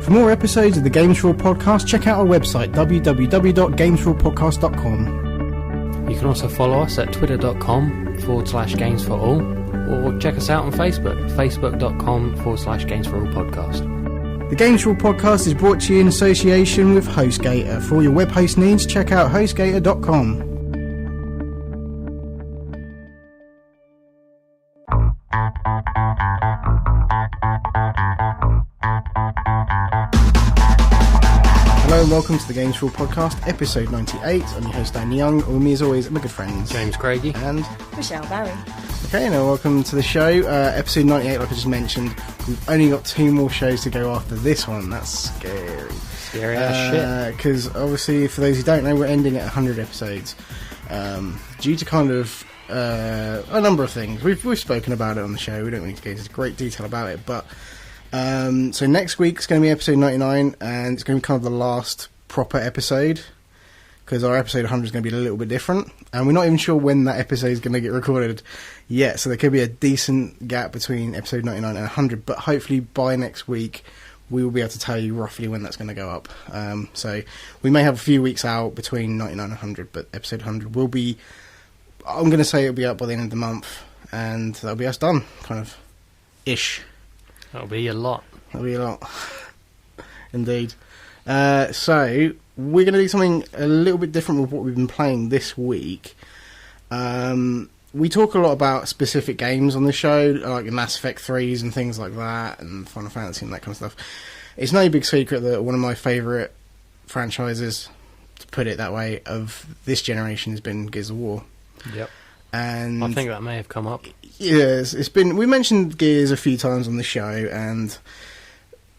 For more episodes of the Games4all podcast, check out our website, www.games4all.podcast.com. You can also follow us at twitter.com/Games4all, or check us out on Facebook, facebook.com/Games4all podcast. The Games4all podcast is brought to you in association with HostGator. For all your web host needs, check out hostgator.com. Hello and welcome to the Games4all podcast, episode 98. I'm your host Dan Young, and with me as always are my good friends James Craigie and Michelle Barry. Okay, now welcome to the show. Episode 98, like I just mentioned. We've only got 2 more shows to go after this one. That's scary. Scary as shit. Because obviously, for those who don't know, we're ending at 100 episodes. Due to kind of a number of things. We've spoken about it on the show. We don't need to go into great detail about it. But so next week's going to be episode 99, and it's going to be kind of the last proper episode, because our episode 100 is going to be a little bit different, and we're not even sure when that episode is going to get recorded yet, so there could be a decent gap between episode 99 and 100, but hopefully by next week we will be able to tell you roughly when that's going to go up. So we may have a few weeks out between 99 and 100, but episode 100 will be, I'm going to say it'll be up by the end of the month, and that'll be us done, kind of, ish. That'll be a lot. That'll be a lot. Indeed. So we're going to do something a little bit different with what we've been playing this week. We talk a lot about specific games on the show, like Mass Effect 3s and things like that, and Final Fantasy and that kind of stuff. It's no big secret that one of my favourite franchises, to put it that way, of this generation has been Gears of War. Yep. And I think that may have come up. Yes, it's been. We mentioned Gears a few times on the show, and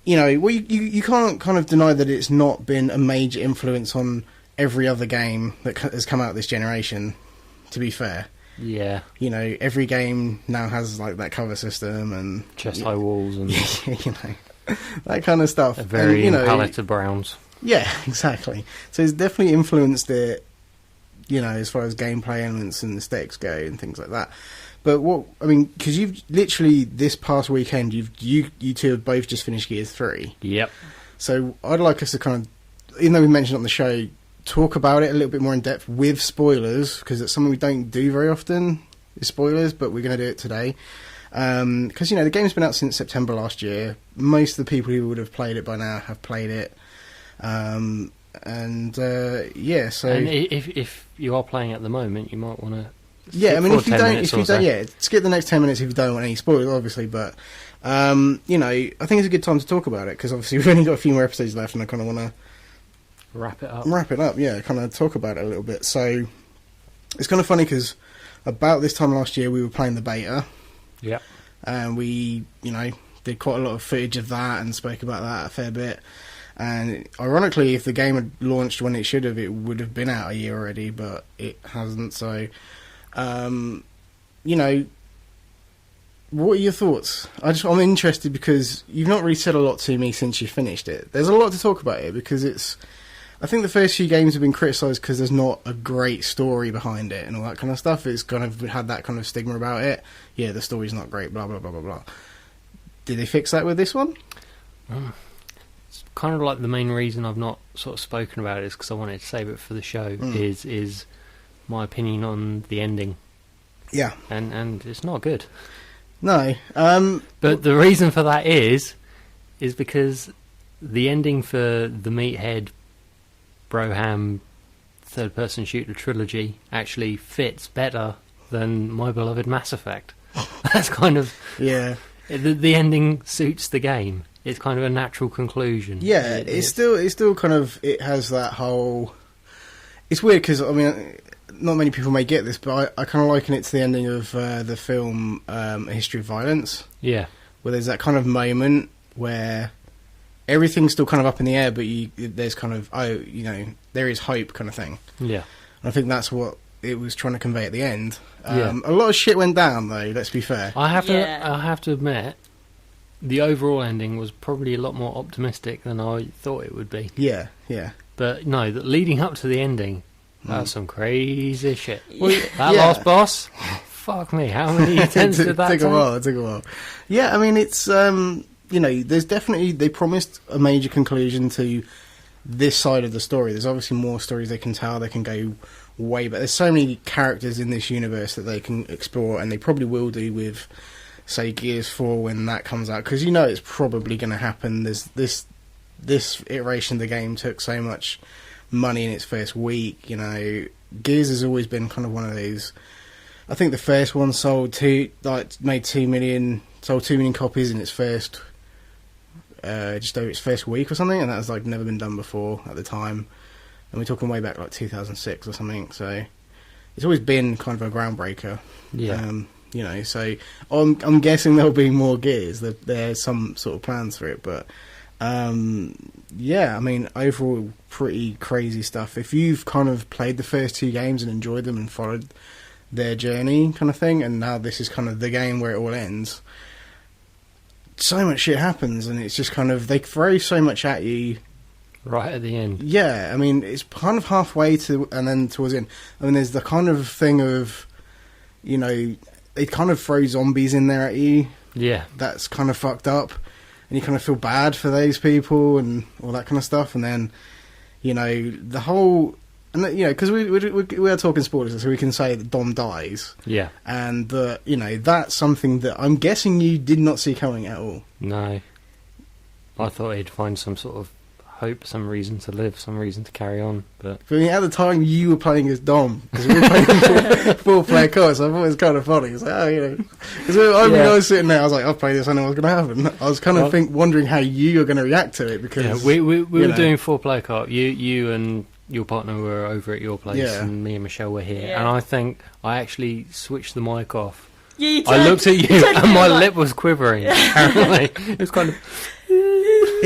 you know, well, you can't kind of deny that it's not been a major influence on every other game that has come out this generation. To be fair, yeah, you know, every game now has like that cover system and chest high walls and you know, that kind of stuff. A varying and, palette of browns. Yeah, exactly. So it's definitely influenced it. You know, as far as gameplay elements and aesthetics go and things like that. But what I mean, because you've literally this past weekend, you two have both just finished Gears 3. Yep. So I'd like us to kind of, even though we mentioned it on the show, talk about it a little bit more in depth with spoilers, because it's something we don't do very often, is spoilers, but we're going to do it today. Because, you know, the game's been out since September last year. Most of the people who would have played it by now have played it. Yeah, so... And if you are playing at the moment, you might want to... Yeah, I mean, if you don't, skip the next 10 minutes if you don't want any spoilers, obviously, but, you know, I think it's a good time to talk about it, because obviously we've only got a few more episodes left, and I kind of want to... Wrap it up, yeah, kind of talk about it a little bit. So, it's kind of funny, because about this time last year, we were playing the beta. Yeah. And we, you know, did quite a lot of footage of that, and spoke about that a fair bit. And ironically, if the game had launched when it should have, it would have been out a year already, but it hasn't, so... you know, what are your thoughts? I'm interested because you've not really said a lot to me since you finished it. There's a lot to talk about here because I think the first few games have been criticised because there's not a great story behind it and all that kind of stuff. It's kind of had that kind of stigma about it. Yeah, the story's not great, blah, blah, blah, blah, blah. Did they fix that with this one? It's kind of like the main reason I've not sort of spoken about it is because I wanted to save it for the show, is my opinion on the ending. Yeah. And it's not good. No. But the reason for that is because the ending for the Meathead Broham third-person shooter trilogy actually fits better than my beloved Mass Effect. That's kind of... Yeah. The ending suits the game. It's kind of a natural conclusion. Yeah, it's still kind of... It has that whole... It's weird because, I mean... Not many people may get this, but I kind of liken it to the ending of the film A History of Violence. Yeah. Where there's that kind of moment where everything's still kind of up in the air, but there's kind of, you know, there is hope kind of thing. Yeah. And I think that's what it was trying to convey at the end. Yeah. A lot of shit went down, though, let's be fair. I have to admit, the overall ending was probably a lot more optimistic than I thought it would be. Yeah, yeah. But no, leading up to the ending... That's some crazy shit. Well, that last boss, fuck me, how many attempts did that take? It took a while. Yeah, I mean, it's there's definitely, they promised a major conclusion to this side of the story. There's obviously more stories they can tell. They can go way back. There's so many characters in this universe that they can explore, and they probably will do with, say, Gears 4 when that comes out, because it's probably going to happen. There's this iteration of the game took so much money in its first week. Gears has always been kind of one of those. I think the first one made 2 million, sold 2 million copies in its first, just over its first week or something, and that was like never been done before at the time. And we're talking way back like 2006 or something. So it's always been kind of a groundbreaker. Yeah. So I'm guessing there'll be more Gears. There's some sort of plans for it, but overall pretty crazy stuff. If you've kind of played the first 2 games and enjoyed them and followed their journey kind of thing, and now this is kind of the game where it all ends, so much shit happens, and it's just kind of, they throw so much at you right at the end. Yeah, I mean, it's kind of halfway to, and then towards the end, I mean, there's the kind of thing of, they kind of throw zombies in there at you. Yeah. That's kind of fucked up, and you kind of feel bad for those people and all that kind of stuff. And then, the whole, and because we are talking spoilers, so we can say that Dom dies. Yeah. And that's something that I'm guessing you did not see coming at all. No. I thought he'd find some sort of hope, some reason to live, some reason to carry on. But I mean, at the time, you were playing as Dom, because we were playing 4-player co-op, so I thought it was kind of funny. It's like, because I was sitting there, I was like, I've played this, I know what's going to happen. I was kind of wondering how you were going to react to it, because we were doing 4-player co-op. You and your partner were over at your place, and me and Michelle were here. And I think I actually switched the mic off. Yeah, you did. I looked at you, and my lip was quivering. Apparently, it was kind of.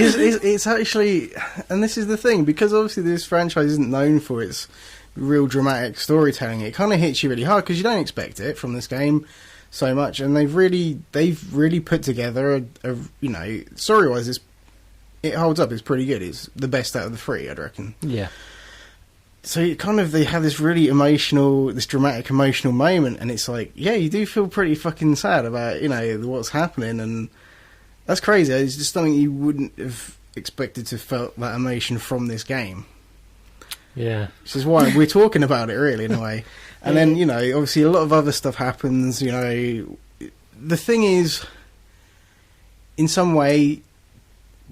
It's actually, and this is the thing, because obviously this franchise isn't known for its real dramatic storytelling. It kind of hits you really hard because you don't expect it from this game so much, and they've really put together a story wise, it holds up. It's pretty good. It's the best out of the 3, I'd reckon. Yeah. So they have this really this dramatic emotional moment, and it's like, yeah, you do feel pretty fucking sad about what's happening, and that's crazy. It's just something you wouldn't have expected to felt that emotion from this game. Yeah. Which is why we're talking about it, really, in a way. And then, obviously a lot of other stuff happens, The thing is, in some way,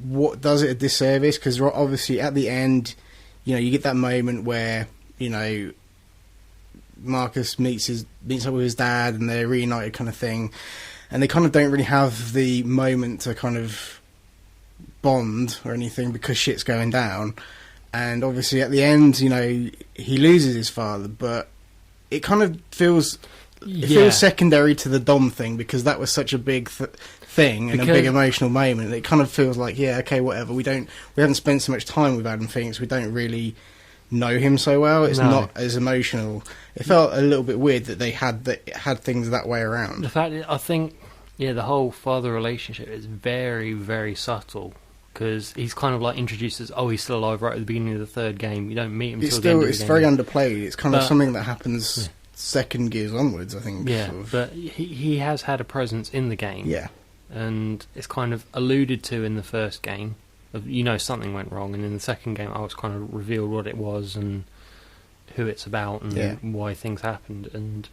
what does it a disservice? Because obviously at the end, you get that moment where, Marcus meets up with his dad and they're reunited kind of thing. And they kind of don't really have the moment to kind of bond or anything because shit's going down. And obviously at the end, he loses his father, but it kind of feels secondary to the Dom thing, because that was such a big thing and a big emotional moment. It kind of feels like, yeah, okay, whatever. We haven't spent so much time with Adam Phoenix. We don't really know him so well. It's not as emotional. It felt a little bit weird that they had things that way around. The fact that I think, the whole father relationship is very, very subtle, because he's kind of like introduced as, he's still alive right at the beginning of the 3rd game. You don't meet him until the end of the game. It's very underplayed. It's kind of something that happens second Gears onwards, I think. Yeah, sort of. But he has had a presence in the game. Yeah. And it's kind of alluded to in the first game. Something went wrong, and in the second game I was kind of revealed what it was and who it's about and why things happened. And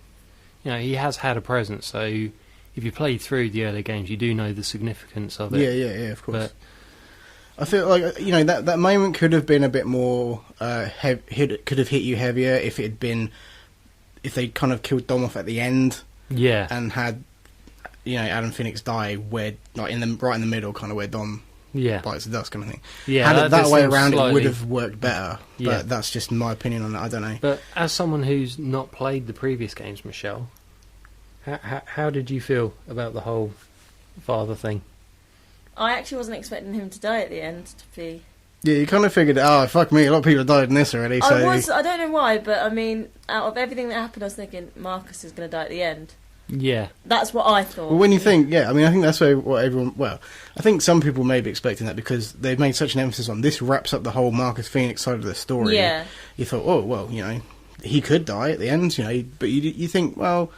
he has had a presence, so if you play through the early games, you do know the significance of it. Yeah, of course. But I feel like that moment could have been a bit more could have hit you heavier if if they kind of killed Dom off at the end. Yeah. And had Adam Phoenix die right in the middle, kind of where Dom bites the dust, kind of thing. Yeah, had it that way around, it would have worked better. Yeah. But that's just my opinion on that. I don't know. But as someone who's not played the previous games, Michelle, how did you feel about the whole father thing? I actually wasn't expecting him to die at the end, to be... Yeah, you kind of figured, fuck me, a lot of people have died in this already, so... I don't know why, but I mean, out of everything that happened, I was thinking Marcus is going to die at the end. Yeah. That's what I thought. Well, when you think, I mean, I think that's what everyone... Well, I think some people may be expecting that because they've made such an emphasis on this wraps up the whole Marcus Phoenix side of the story. Yeah. You thought, he could die at the end, but you think, well...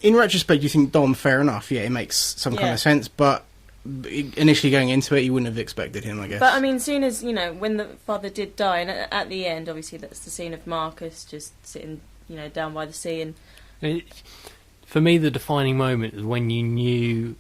In retrospect, you think, Dom, fair enough, it makes some kind of sense, but initially going into it, you wouldn't have expected him, I guess. But I mean, soon as when the father did die, and at the end, obviously, that's the scene of Marcus just sitting, down by the sea, and For me, the defining moment is when you knew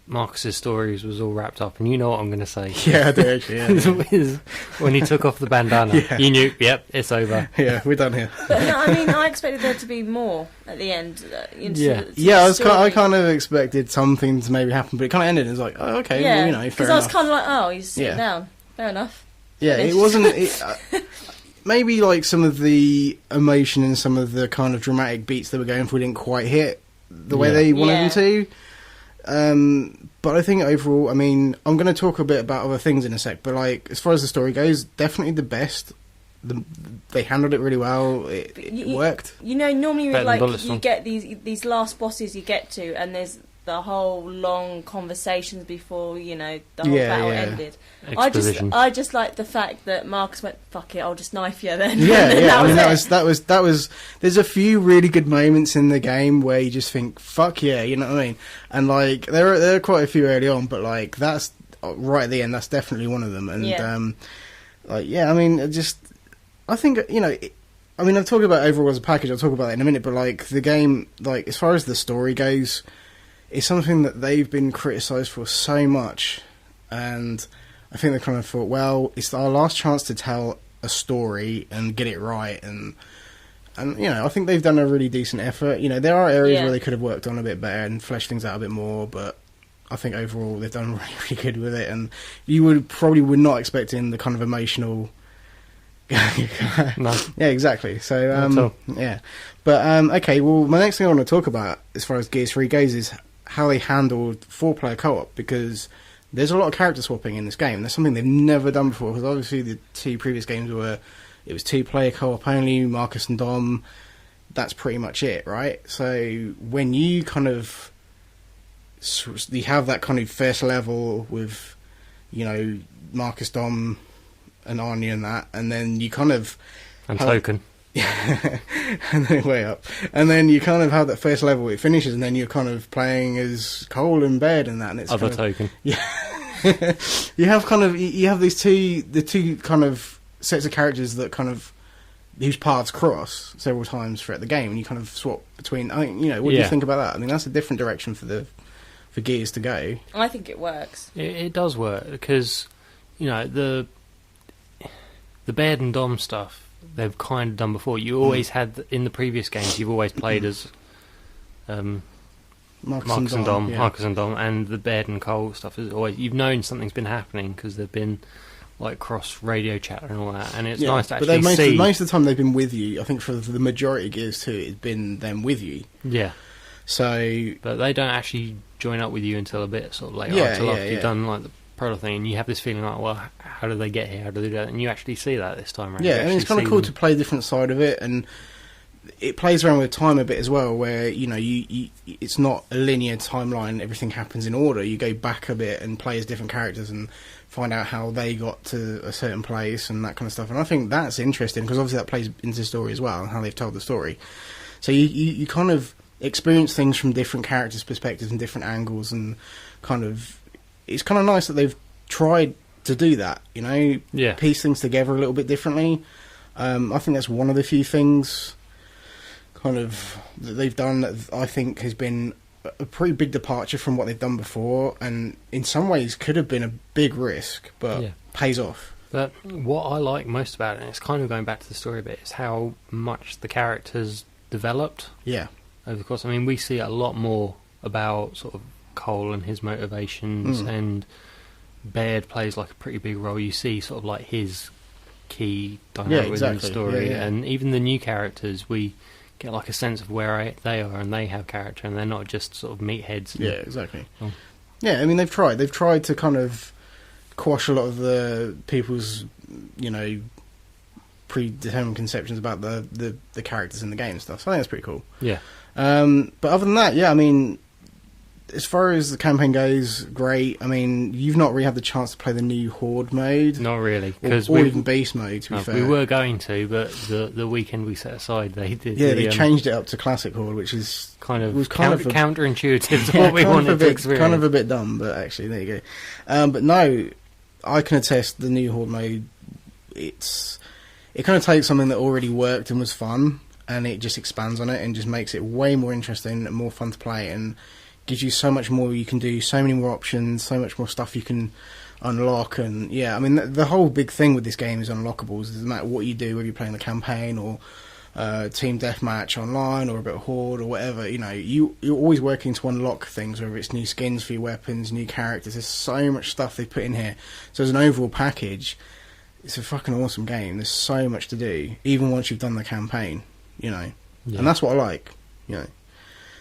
Marcus's stories was all wrapped up, and you know what I'm going to say. Yeah, I do actually. Is when he took off the bandana. Yeah. You knew, yep, it's over. Yeah, we're done here. But no, I mean, I expected there to be more at the end. I kind of expected something to maybe happen, but it kind of ended. It was like, oh, okay, yeah, fair because enough. I was kind of like, oh, he's sitting down. Fair enough. Yeah, Finished. it wasn't. Maybe like some of the emotion and some of the kind of dramatic beats they were going for didn't quite hit the way they wanted them to. But I think overall, I mean, I'm going to talk a bit about other things in a sec, but like as far as the story goes, definitely the best. They handled it really well. It worked. Normally Better you get these last bosses you get to, and there's the whole long conversations before the whole battle ended. Exposition. I just like the fact that Marcus went, "Fuck it, I'll just knife you." Then that was. There's a few really good moments in the game where you just think, "Fuck yeah," you know what I mean? And like there are quite a few early on, but like that's right at the end. That's definitely one of them. And I think I've talked about overall as a package. I'll talk about that in a minute. But like the game, like as far as the story goes, it's something that they've been criticised for so much, and I think they kind of thought, well, it's our last chance to tell a story and get it right, and I think they've done a really decent effort. There are areas where they could have worked on a bit better and fleshed things out a bit more, but I think overall they've done really, really good with it, and you would not expect in the kind of emotional. No. Yeah, exactly. So, yeah. But, okay, well, my next thing I want to talk about, as far as Gears 3 goes, is how they handled 4-player co-op, because there's a lot of character swapping in this game. That's something they've never done before, because obviously the 2 previous games it was 2-player co-op only, Marcus and Dom, that's pretty much it, right? So, when you kind of, you have that kind of first level with, Marcus, Dom, and Arnie and that, and then you kind of... And Token. Yeah, and then way up. And then you kind of have that first level, it finishes, and then you're kind of playing as Cole in bed and that, and it's Other kind of, Token. Yeah. you have these the two kind of sets of characters that kind of, whose paths cross several times throughout the game, and you kind of swap between, what do you think about that? I mean, that's a different direction for Gears to go. I think it works. It does work, because, the Baird and Dom stuff they've kind of done before. You always had, in the previous games, you've always played as Marcus and Dom, and the Baird and Cole stuff is always, you've known something's been happening because they've been like cross radio chat and all that, and it's nice to actually see. Most of the time they've been with you. I think for the majority of Gears 2, it's been them with you. Yeah. So, but they don't actually join up with you until a bit sort of later, until after you've done like the proto thing, and you have this feeling like, well, how do they get here? How do they do that? And you actually see that this time around. Yeah, and it's kind of cool to play a different side of it, and it plays around with time a bit as well, where you it's not a linear timeline. Everything happens in order. You go back a bit and play as different characters and find out how they got to a certain place and that kind of stuff. And I think that's interesting because obviously that plays into the story as well, and how they've told the story. So you kind of experience things from different characters' perspectives and different angles, and kind of it's kind of nice that they've tried to do that. Piece things together a little bit differently. I think that's one of the few things kind of that they've done that I think has been a pretty big departure from what they've done before, and in some ways could have been a big risk, but pays off. But what I like most about it, and it's kind of going back to the story a bit, is how much the characters developed. Yeah. Over the course. I mean, we see a lot more about sort of Cole and his motivations, and Baird plays like a pretty big role. You see sort of like his key dynamic within the story, and even the new characters, we get like a sense of where they are, and they have character, and they're not just sort of meatheads. Yeah, exactly. Yeah, I mean they've tried to kind of quash a lot of the people's predetermined conceptions about the characters in the game and stuff. So I think that's pretty cool. Yeah. But other than that, I mean, as far as the campaign goes, great. I mean, you've not really had the chance to play the new Horde mode. Not really, or even Beast mode, to be fair. We were going to, but the weekend we set aside, they did. Yeah, they changed it up to Classic Horde, which is counterintuitive to what we wanted to experience. Kind of a bit dumb, but actually, there you go. But no, I can attest the new Horde mode. It kind of takes something that already worked and was fun, and it just expands on it and just makes it way more interesting and more fun to play, and gives you so much more you can do, so many more options, so much more stuff you can unlock. And yeah, I mean, the whole big thing with this game is unlockables. It doesn't matter what you do, whether you're playing the campaign or team deathmatch online or a bit of Horde or whatever, you know, you're always working to unlock things, whether it's new skins for your weapons, new characters. There's so much stuff they've put in here. So as an overall package, it's a fucking awesome game. There's so much to do, even once you've done the campaign, you know. Yeah. And that's what I like, you know.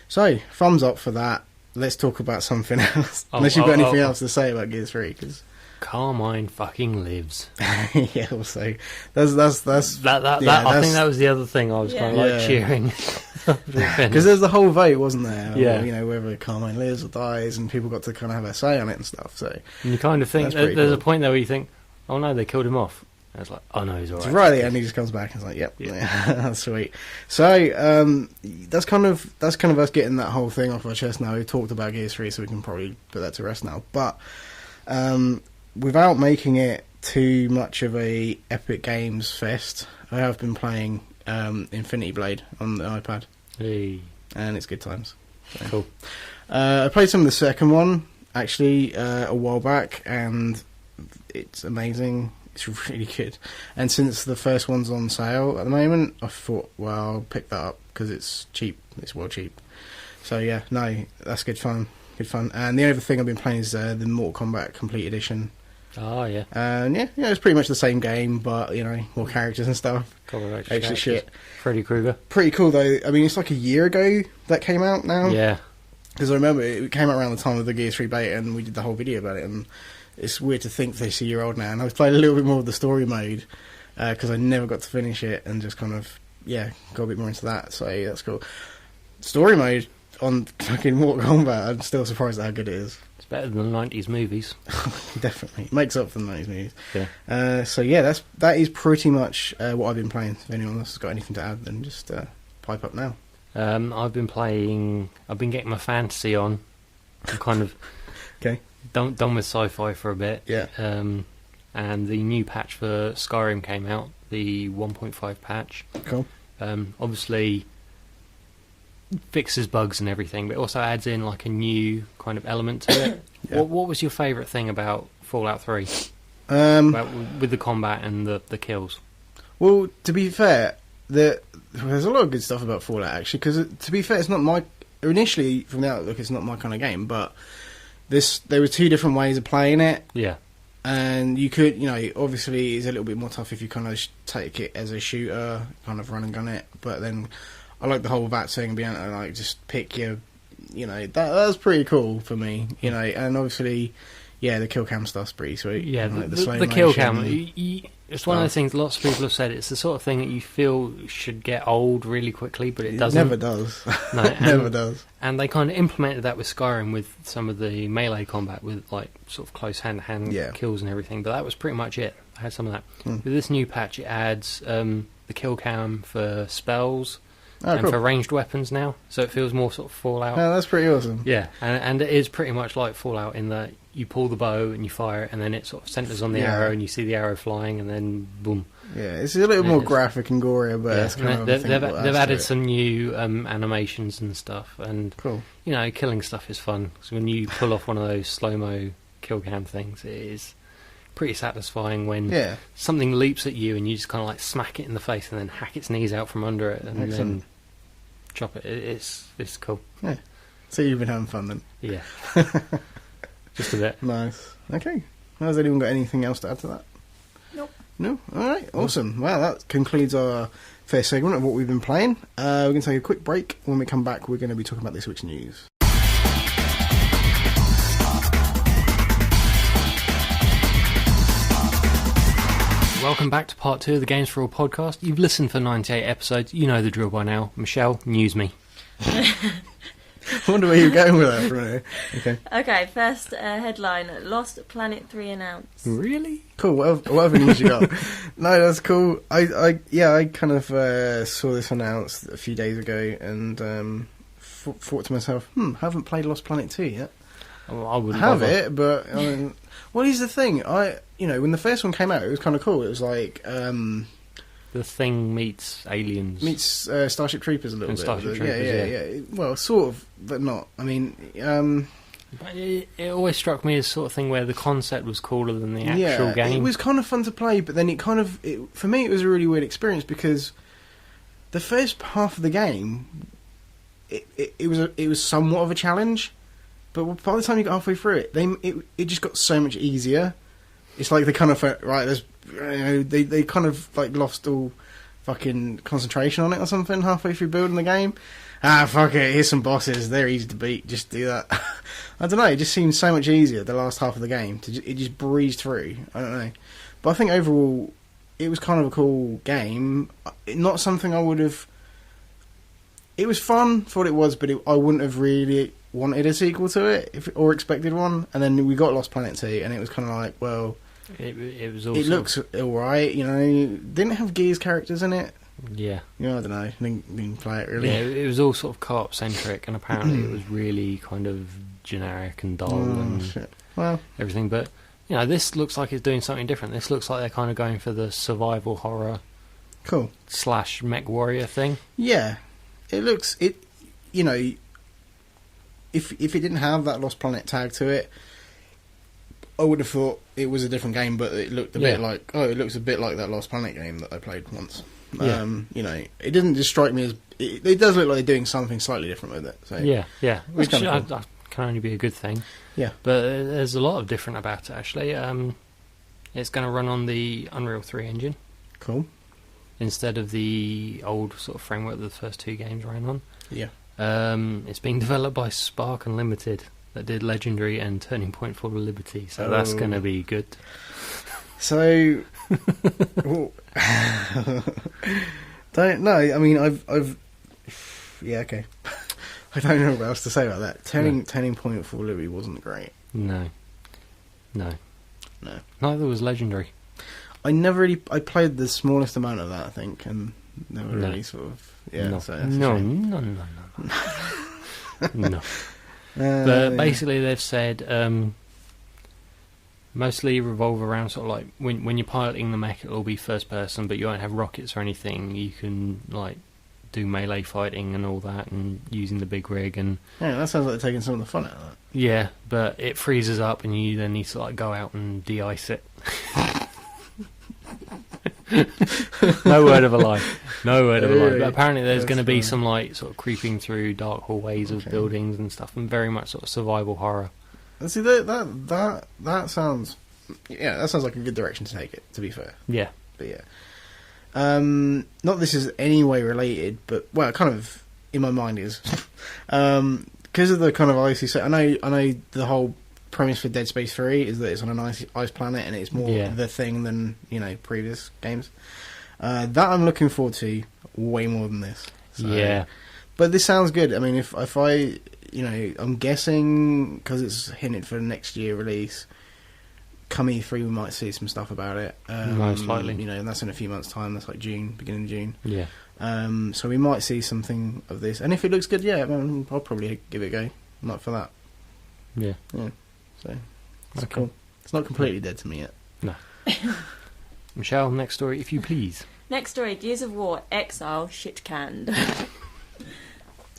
So, thumbs up for that. Let's talk about something else. Unless you've got anything else to say about Gears 3, because Carmine fucking lives. Yeah, also that's I think that was the other thing I was kind of like cheering. Because there's the whole vote, wasn't there? Yeah. You know, whether Carmine lives or dies, and people got to kind of have a say on it and stuff. So and you kind of think there's a point there where you think, oh no, they killed him off. And it's like, oh no, he's alright. It's right at the end, he just comes back and it's like, yep. That's sweet. So that's kind of us getting that whole thing off our chest now. We've talked about Gears 3, so we can probably put that to rest now. But without making it too much of a Epic Games fest, I have been playing Infinity Blade on the iPad. Hey. And it's good times. So. Cool. I played some of the second one, actually, a while back, and it's amazing. It's really good. And since the first one's on sale at the moment, I thought, well, I'll pick that up because it's cheap. It's well cheap. So yeah, no, that's good fun. Good fun. And the other thing I've been playing is the Mortal Kombat Complete Edition. Oh yeah. And yeah, it's pretty much the same game, but you know, more characters and stuff. Extra shit. Freddy Krueger. Pretty cool though. I mean, it's like a year ago that came out now. Yeah. Because I remember it came out around the time of the Gears 3 beta, and we did the whole video about it. And it's weird to think this a year old now. And I was playing a little bit more of the story mode because I never got to finish it, and just kind of got a bit more into that. So that's cool. Story mode on fucking Mortal Kombat, I'm still surprised at how good it is. It's better than the 90s movies. Definitely. It makes up for the 90s movies. Yeah. So yeah, that is pretty much what I've been playing. If anyone else has got anything to add, then just pipe up now. I've been getting my fantasy on. I'm kind of okay. Done with sci-fi for a bit. Yeah. And the new patch for Skyrim came out, the 1.5 patch. Cool. Obviously fixes bugs and everything, but it also adds in like a new kind of element to it. Yeah. What was your favourite thing about Fallout 3? With the combat and the kills? Well, to be fair, there's a lot of good stuff about Fallout, actually, because to be fair, it's not my... Initially, from the outlook, it's not my kind of game, but there were two different ways of playing it. Yeah. And you could, you know, obviously it's a little bit more tough if you kind of take it as a shooter, kind of run and gun it, but then I like the whole VAT thing and being able to, like, just pick your... You know, that was pretty cool for me, you know, and obviously... Yeah, the kill cam stuff's pretty sweet. Yeah, like the kill cam. It's one of those things lots of people have said. It's the sort of thing that you feel should get old really quickly, but it doesn't. It never does. No, it never does. And they kind of implemented that with Skyrim with some of the melee combat with like sort of close hand-to-hand kills and everything. But that was pretty much it. I had some of that. With this new patch, it adds the kill cam for spells. And for ranged weapons now, so it feels more sort of Fallout. Oh, that's pretty awesome. Yeah, and it is pretty much like Fallout in that you pull the bow and you fire it, and then it sort of centres on the arrow, and you see the arrow flying, and then boom. Yeah, it's a little more graphic and gorier, but that's kind of they've added some new animations and stuff, and cool. You know, killing stuff is fun. So when you pull off one of those slow-mo kill cam things, it is pretty satisfying when something leaps at you and you just kind of like smack it in the face and then hack its knees out from under it and then chop it. It's cool. Yeah. So you've been having fun then? Yeah. Just a bit. Nice. Okay. Has anyone got anything else to add to that? Nope. No? Alright, awesome. Well, that concludes our first segment of what we've been playing. We're going to take a quick break. When we come back, we're going to be talking about this week's news. Welcome back to part 2 of the Games4all podcast. You've listened for 98 episodes. You know the drill by now. Michelle, news me. I wonder where you're going with that from here. Okay. Okay, first headline: Lost Planet 3 announced. Really? Cool. Whatever news you got. No, that's cool. I kind of saw this announced a few days ago and thought to myself, haven't played Lost Planet 2 yet. Well, I wouldn't have bother. it, but I mean, well, here's the thing. When the first one came out, it was kind of cool. It was like The Thing meets Aliens. meets Starship Troopers a little And bit. Starship Yeah. Well, sort of, but not. I mean, But it always struck me as sort of thing where the concept was cooler than the actual game. It was kind of fun to play, but then for me, it was a really weird experience because the first half of the game, it was somewhat of a challenge, but by the time you got halfway through it, it just got so much easier. It's like they kind of they kind of like lost all fucking concentration on it or something halfway through building the game. Fuck it, here's some bosses, they're easy to beat, just do that. I don't know, it just seemed so much easier the last half of the game. It just breezed through, I don't know. But I think overall, it was kind of a cool game. Not something I would have... It was fun for what it was, but I wouldn't have really wanted a sequel to it, or expected one. And then we got Lost Planet 2, and it was kind of like, well... It was also... It looks alright, didn't have Gears characters in it. Yeah. I don't know. Didn't play it really. Yeah, it was all sort of co-op centric, and apparently it was really kind of generic and dull and shit. Well, everything. But this looks like it's doing something different. This looks like they're kind of going for the survival horror, cool / mech warrior thing. Yeah, it looks it. If it didn't have that Lost Planet tag to it, I would have thought it was a different game. But it looked a bit like it looks a bit like that Lost Planet game that I played once. Yeah. It didn't just strike me as... It does look like they're doing something slightly different with it. So Yeah. Which kind of cool. can only be a good thing. Yeah. But there's a lot of different about it, actually. It's going to run on the Unreal 3 engine. Cool. Instead of the old sort of framework that the first two games ran on. Yeah. It's being developed by Spark Unlimited, that did Legendary and Turning Point for Liberty. So that's going to be good. So... don't know. I mean, I've yeah, okay. I don't know what else to say about that. Turning Point for Liberty wasn't great. No. Neither was Legendary. I never really... I played the smallest amount of that, I think, and never really sort of... Yeah, no. so that's a No. shame. No. But basically they've said mostly revolve around sort of like when you're piloting the mech, it'll be first person, but you won't have rockets or anything. You can like do melee fighting and all that, and using the big rig and yeah, that sounds like they're taking some of the fun out of that. yeah, but it freezes up and you then need to like go out and de-ice it. No word of a lie. But apparently there's going to be some like sort of creeping through dark hallways of buildings and stuff, and very much sort of survival horror. See, that sounds... Yeah, that sounds like a good direction to take it, to be fair. Yeah. But yeah. Not this is any way related, but, well, kind of, in my mind is. Because of the kind of icy set, I know the whole premise for Dead Space 3 is that it's on an ice planet, and it's more the thing than, previous games. That I'm looking forward to way more than this. So. Yeah. But this sounds good. I mean, if I... I'm guessing, because it's hinted for the next year release, come E3 we might see some stuff about it. Most likely. And that's in a few months' time. That's like June, beginning of June. Yeah. So we might see something of this. And if it looks good, I'll probably give it a go. I'm up for that. Yeah. Yeah. So, it's okay. cool. It's not completely dead to me yet. No. Michelle, next story, if you please. Next story: Gears of War Exile shit canned.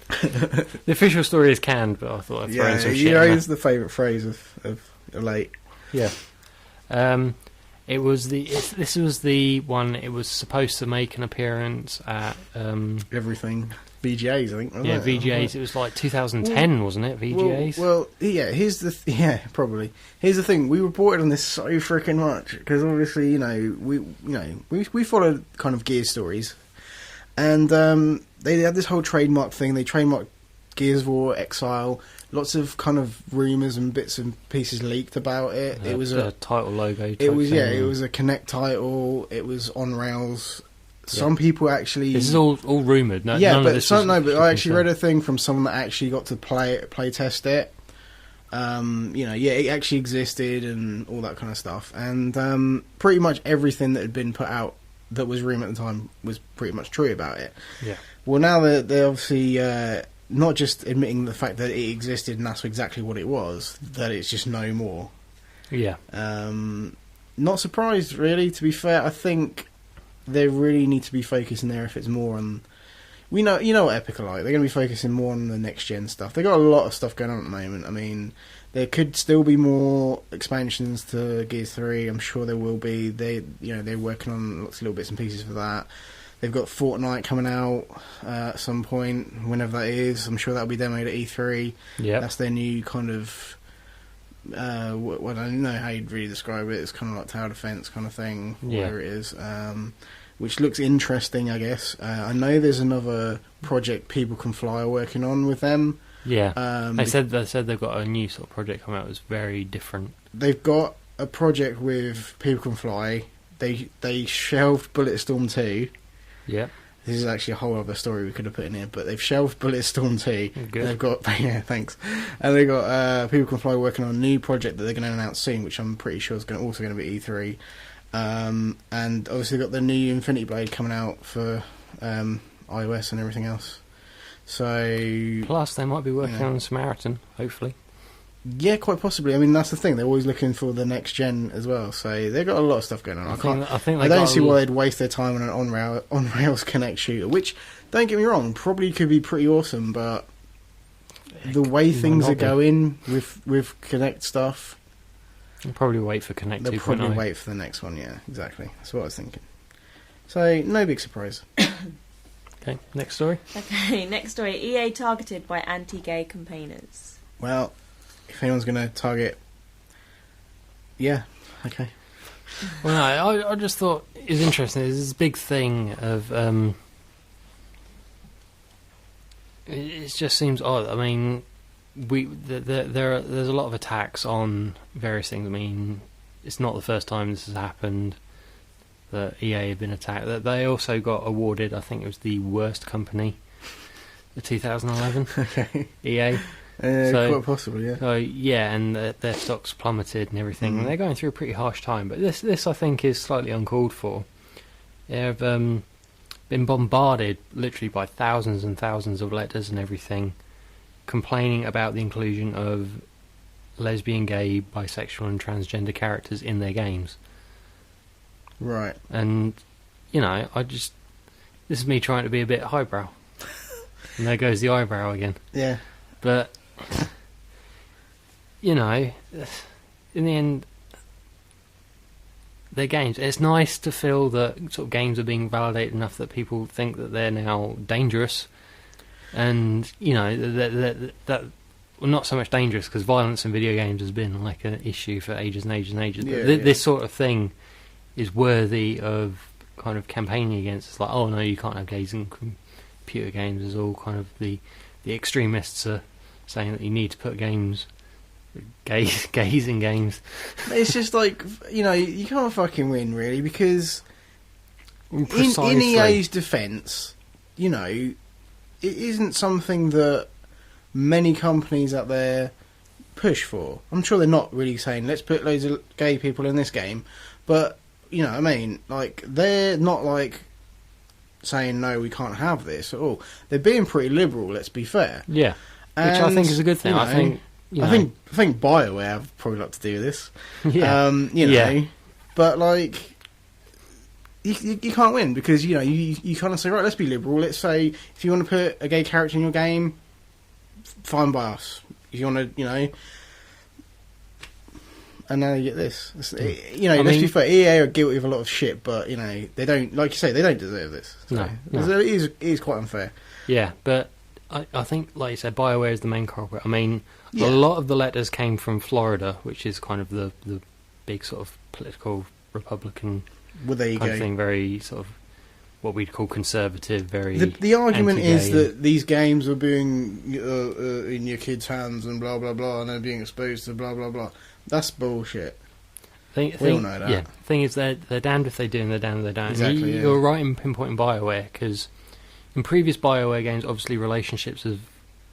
The official story is canned, but I thought I'd throw in some shit. It's the favourite phrase of late. Yeah. It was this was the one. It was supposed to make an appearance at everything VGAs, I think. VGAs. It was like 2010, wasn't it? VGAs. Well, yeah. Probably. Here's the thing. We reported on this so freaking much because obviously, we followed kind of Gears stories, and they had this whole trademark thing. They trademarked Gears of War Exile. Lots of kind of rumours and bits and pieces leaked about it. It was a title logo. It was a Kinect title. It was on rails some people actually... This is all rumoured. But I actually read it. a thing from someone that actually got to play test it. It actually existed and all that kind of stuff. And pretty much everything that had been put out that was rumoured at the time was pretty much true about it. Yeah. Well, now they're obviously not just admitting the fact that it existed and that's exactly what it was, that it's just no more. Yeah. Not surprised, really, to be fair. I think they really need to be focusing their efforts more on... You know what Epic are like. They're going to be focusing more on the next-gen stuff. They've got a lot of stuff going on at the moment. I mean, there could still be more expansions to Gears 3. I'm sure there will be. They're working on lots of little bits and pieces for that. They've got Fortnite coming out at some point, whenever that is. I'm sure that'll be demoed at E3. Yeah. That's their new kind of... I don't know how you'd really describe it. It's kind of like tower defense kind of thing, whatever it is. Which looks interesting, I guess. I know there's another project People Can Fly are working on with them. Yeah, they said they've got a new sort of project coming out that's very different. They've got a project with People Can Fly. They shelved Bulletstorm 2. Yeah. This is actually a whole other story we could have put in here, but they've shelved Bulletstorm 2. Good. They've got thanks, and they've got People Can Fly working on a new project that they're going to announce soon, which I'm pretty sure is also going to be E3. And obviously got the new Infinity Blade coming out for iOS and everything else. So plus they might be working on Samaritan, hopefully. Yeah, quite possibly. I mean, that's the thing. They're always looking for the next gen as well. So they've got a lot of stuff going on. I don't see why they'd waste their time on an on-rails Connect shooter, which, don't get me wrong, probably could be pretty awesome, but the way things are going with Connect stuff... They'll probably wait for Connect 2.0. They'll probably wait for the next one, yeah, exactly. That's what I was thinking. So, no big surprise. Okay, next story. Okay, next story. EA targeted by anti-gay campaigners. Well, if anyone's going to target... Yeah, okay. Well, no, I just thought it was interesting. There's this big thing of... it just seems odd. I mean... There's a lot of attacks on various things. I mean, it's not the first time this has happened that EA have been attacked. That they also got awarded, I think it was the worst company of 2011. Okay. EA. Quite possibly, yeah. So yeah, and their stocks plummeted and everything. And they're going through a pretty harsh time. But this I think is slightly uncalled for. They've been bombarded literally by thousands and thousands of letters and everything, complaining about the inclusion of lesbian, gay, bisexual and transgender characters in their games. Right. And, this is me trying to be a bit highbrow. And there goes the eyebrow again. Yeah. But, in the end, they're games. It's nice to feel that sort of games are being validated enough that people think that they're now dangerous. And that well, not so much dangerous, because violence in video games has been like an issue for ages and ages and ages. Yeah, this sort of thing is worthy of kind of campaigning against. It's like, oh no, you can't have gays in computer games. There's all kind of the extremists are saying that you need to put gays in games. It's just like, you can't fucking win really, because in EA's defence, it isn't something that many companies out there push for. I'm sure they're not really saying, let's put loads of gay people in this game, but, what I mean, like, they're not, like, saying, no, we can't have this at all. They're being pretty liberal, let's be fair. Yeah, which I think is a good thing. I think BioWare have probably like to do this. Yeah. But, like... You can't win, because you kind of say, right, let's be liberal. Let's say if you want to put a gay character in your game, fine by us. If you want to, and now you get this. Let's be fair. EA are guilty of a lot of shit, but they don't, like you say, they don't deserve this. So No. It is quite unfair. Yeah, but I think, like you said, BioWare is the main culprit. I mean, Yeah. A lot of the letters came from Florida, which is kind of the big sort of political Republican. Well, there you kind go. of thing, very sort of what we'd call conservative, very. The argument anti-gay is that these games are being in your kids' hands and blah blah blah, and they're being exposed to blah blah blah. That's bullshit. We all know that. Yeah, thing is, they're damned if they do and they're damned if they don't. Exactly, yeah. You're right in pinpointing BioWare, because in previous BioWare games, obviously relationships have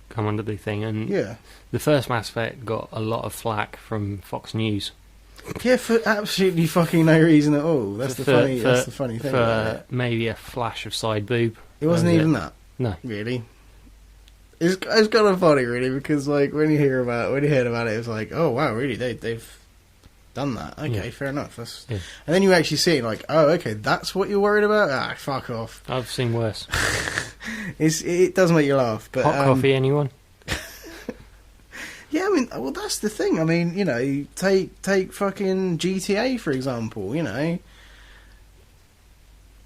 come under the thing, and Yeah. the first Mass Effect got a lot of flack from Fox News. Yeah, for absolutely fucking no reason at all. That's the funny thing. About it. Maybe a flash of side boob. It wasn't even that. No. Really. It's kind of funny, really, because like when you heard about it, it's like, oh wow, really? They've done that. Okay, Yeah. fair enough. Yeah. And then you actually see it, like, oh, okay, that's what you're worried about. Ah, fuck off. I've seen worse. It does make you laugh, but Hot coffee, anyone? yeah, I mean, well, that's the thing. I mean, you know, take fucking GTA for example. You know,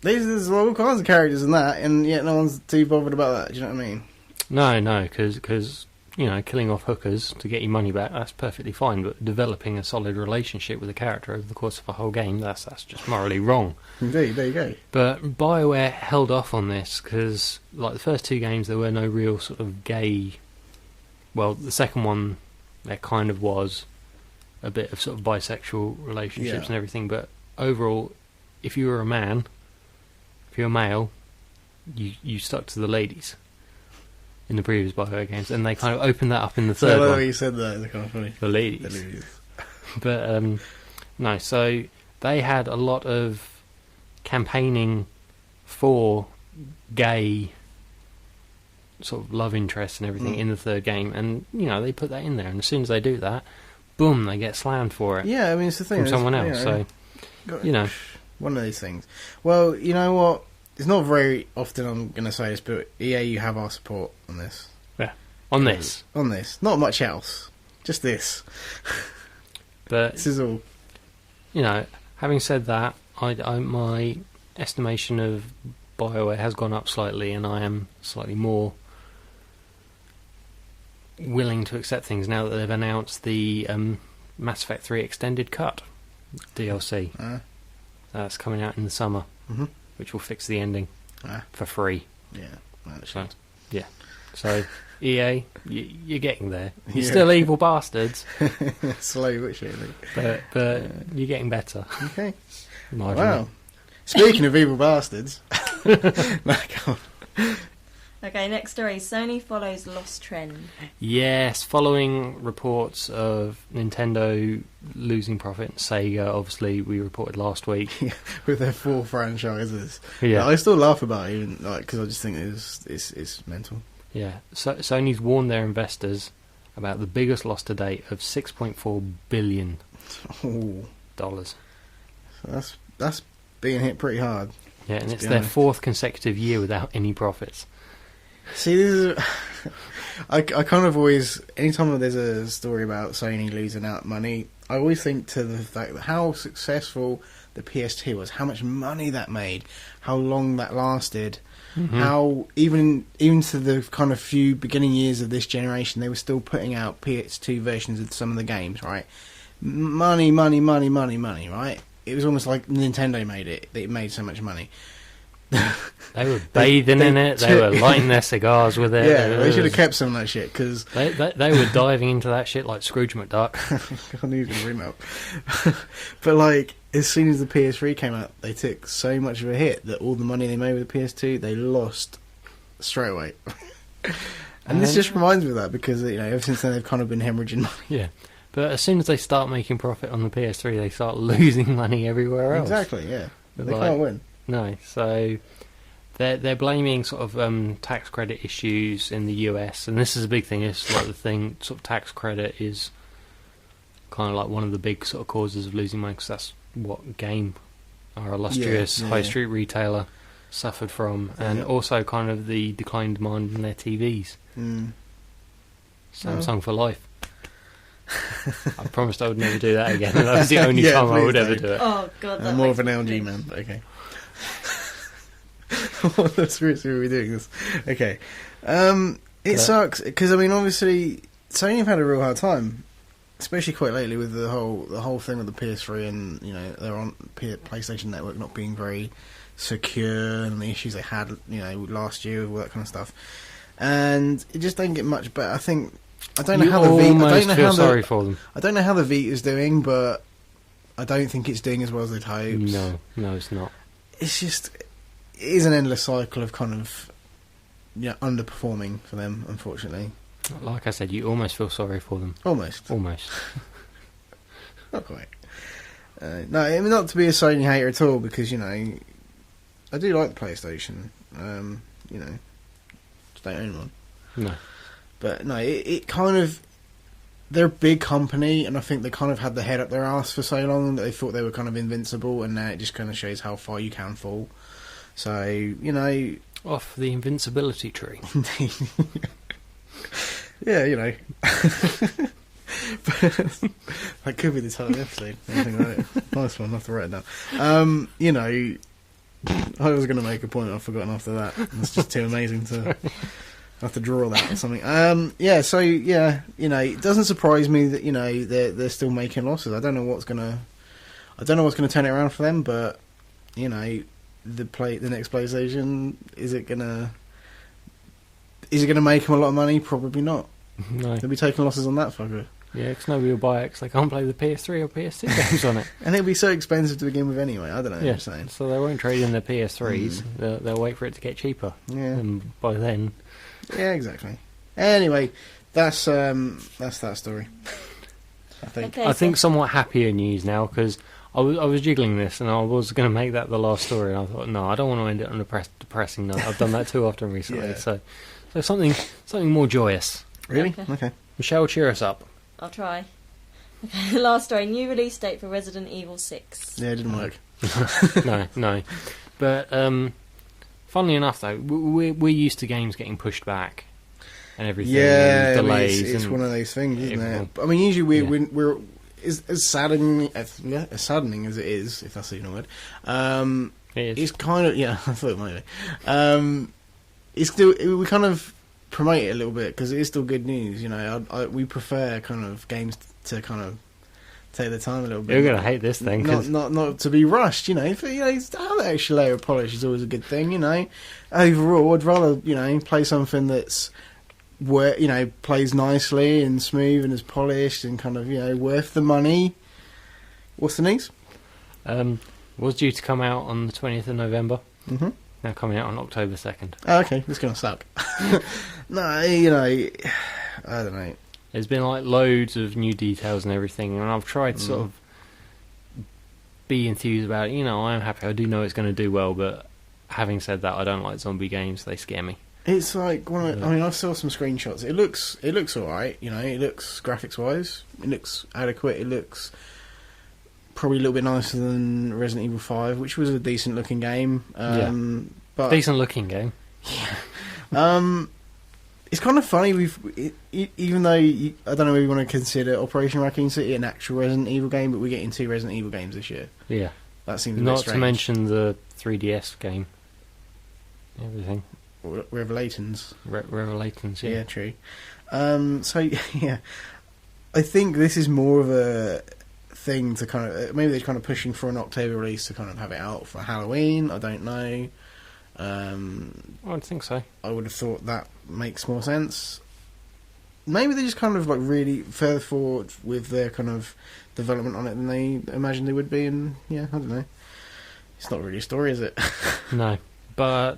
there's all kinds of characters in that, and yet no one's too bothered about that. Do you know what I mean? No, because you know, killing off hookers to get your money back, that's perfectly fine. But developing a solid relationship with a character over the course of a whole game, that's just morally wrong. Indeed, there you go. But BioWare held off on this because, like, the first two games, there were no real sort of gay. Well, the second one, there kind of was a bit of sort of bisexual relationships and everything. But overall, if you were a man, if you're a male, you stuck to the ladies in the previous BioWare games, and they kind of opened that up in the third one. You said that, it's kind of funny. The ladies. But no, so they had a lot of campaigning for gay sort of love interest and everything in the third game, and you know, they put that in there, and as soon as they do that, boom, they get slammed for it. Yeah, I mean, it's the thing from someone else. So you know, one of these things. Well, you know what? It's not very often I'm going to say this, but EA, you have our support on this. Yeah, on this, not much else, just this. But this is all. You know, having said that, I my estimation of BioWare has gone up slightly, and I am slightly more willing to accept things now that they've announced the Mass Effect 3 Extended Cut DLC. That's coming out in the summer, which will fix the ending for free. Yeah, So EA, you're getting there. You're still evil bastards. Slow but surely. But you're getting better. Okay. Wow. Speaking of evil bastards. No, go on. Okay, next story. Sony follows lost trend. Yes, following reports of Nintendo losing profit, and Sega, obviously, we reported last week. With their 4 franchises. Yeah. I still laugh about it, even because I just think it's mental. Yeah, so Sony's warned their investors about the biggest loss to date of $6.4 billion. So that's being hit pretty hard. Yeah, and it's their 4th consecutive year without any profits. See, this is... I kind of always... Anytime there's a story about Sony losing out money, I always think to the fact that how successful the PS2 was, how much money that made, how long that lasted, how even to the kind of few beginning years of this generation, they were still putting out PS2 versions of some of the games, right? Money, right? It was almost like Nintendo made it. It made so much money. They were bathing in it. They were lighting their cigars with it. Yeah, they should have kept some of that shit, because... They were diving into that shit like Scrooge McDuck. I need to bring up. But, like, as soon as the PS3 came out, they took so much of a hit that all the money they made with the PS2, they lost straight away. And this just reminds me of that, because, you know, ever since then they've kind of been hemorrhaging money. Yeah. But as soon as they start making profit on the PS3, they start losing money everywhere else. Exactly, yeah. They Like, can't win. No, so they're blaming sort of tax credit issues in the US, and this is a big thing. It's like the thing, sort of tax credit is kind of like one of the big sort of causes of losing money, because that's what Game, our illustrious high street retailer, suffered from, and also kind of the declined demand in their TVs. Samsung for life. I promised I would never do that again. That was the only time I would ever do it. Oh god, I'm more of an LG man, but okay. What seriously are we doing this? Okay. It sucks, because I mean, obviously Sony have had a real hard time, especially quite lately, with the whole thing with the PS3, and you know, they're on PlayStation Network not being very secure, and the issues they had, you know, last year, all that kind of stuff, and it just don't get much better. I don't know how the Vita. Sorry for them. I don't know how the Vita's doing, but I don't think it's doing as well as they'd hoped. No, it's not. It's just, it is an endless cycle of kind of, underperforming for them, unfortunately. Like I said, you almost feel sorry for them. Almost. Not quite. No, I mean, not to be a Sony hater at all, because, I do like the PlayStation. Just don't own one. No. But no, it kind of, they're a big company, and I think they kind of had the head up their ass for so long that they thought they were kind of invincible, and now it just kind of shows how far you can fall. So, Off the invincibility tree. Yeah, that could be the title of the episode. Anything like it. Nice one, I'll have to write it down. I was going to make a point, I've forgotten after that. It's just too amazing to have to draw that or something. It doesn't surprise me that, they're still making losses. I don't know what's going to turn it around for them, but, the next PlayStation, is it going to make them a lot of money? Probably not. No. They'll be taking losses on that fucker. Yeah, because nobody will buy it because they can't play the PS3 or PS2 games on it. And it'll be so expensive to begin with anyway. I don't know what Yeah, I'm saying. so they won't trade in their PS3s. They'll wait for it to get cheaper. Yeah. And by then... Yeah, exactly. Anyway, that's that story. I think. Okay, I think somewhat happier news now, because I was jiggling this and I was going to make that the last story, and I thought, no, I don't want to end it on a depressing note. I've done that too often recently. Yeah. So something more joyous. Really? Okay. Okay. Michelle, cheer us up. I'll try. Okay, the last story. New release date for Resident Evil 6. Yeah, it didn't work. No. But funnily enough, though, we're used to games getting pushed back and everything. Yeah, and delays. it's and one of those things, isn't everyone- it? I mean, usually we're as saddening as it is, if that's even a word. It is. It's kind of I thought it might be. It's still, we kind of promote it a little bit because it is still good news. We prefer kind of games to kind of take the time a little bit. You're going to hate this thing. Not to be rushed. Have that extra layer of polish is always a good thing. Overall, I'd rather play something that's plays nicely and smooth and is polished and kind of worth the money. What's the news? Was due to come out on the 20th of November. Mm-hmm. Now coming out on October 2nd. Oh, okay, it's gonna suck. No, I don't know. There's been like loads of new details and everything, and I've tried to sort of be enthused about it. I'm happy. I do know it's going to do well, but having said that, I don't like zombie games. They scare me. It's like I saw some screenshots. It looks all right. It looks graphics wise. It looks adequate. It looks probably a little bit nicer than Resident Evil 5, which was a decent looking game. But Decent looking game. it's kind of funny. Even though I don't know if you want to consider Operation Raccoon City an actual Resident Evil game, but we're getting 2 Resident Evil games this year. Yeah. That seems a bit Not strange. to mention the 3DS game. Everything. Revelations. Revelations, yeah. Yeah, true. So yeah, I think this is more of a thing to kind of maybe they're kind of pushing for an October release to kind of have it out for Halloween. I don't know. I don't think so. I would have thought that makes more sense. Maybe they're just kind of like really further forward with their kind of development on it than they imagined they would be, and yeah, I don't know. It's not really a story, is it? No, but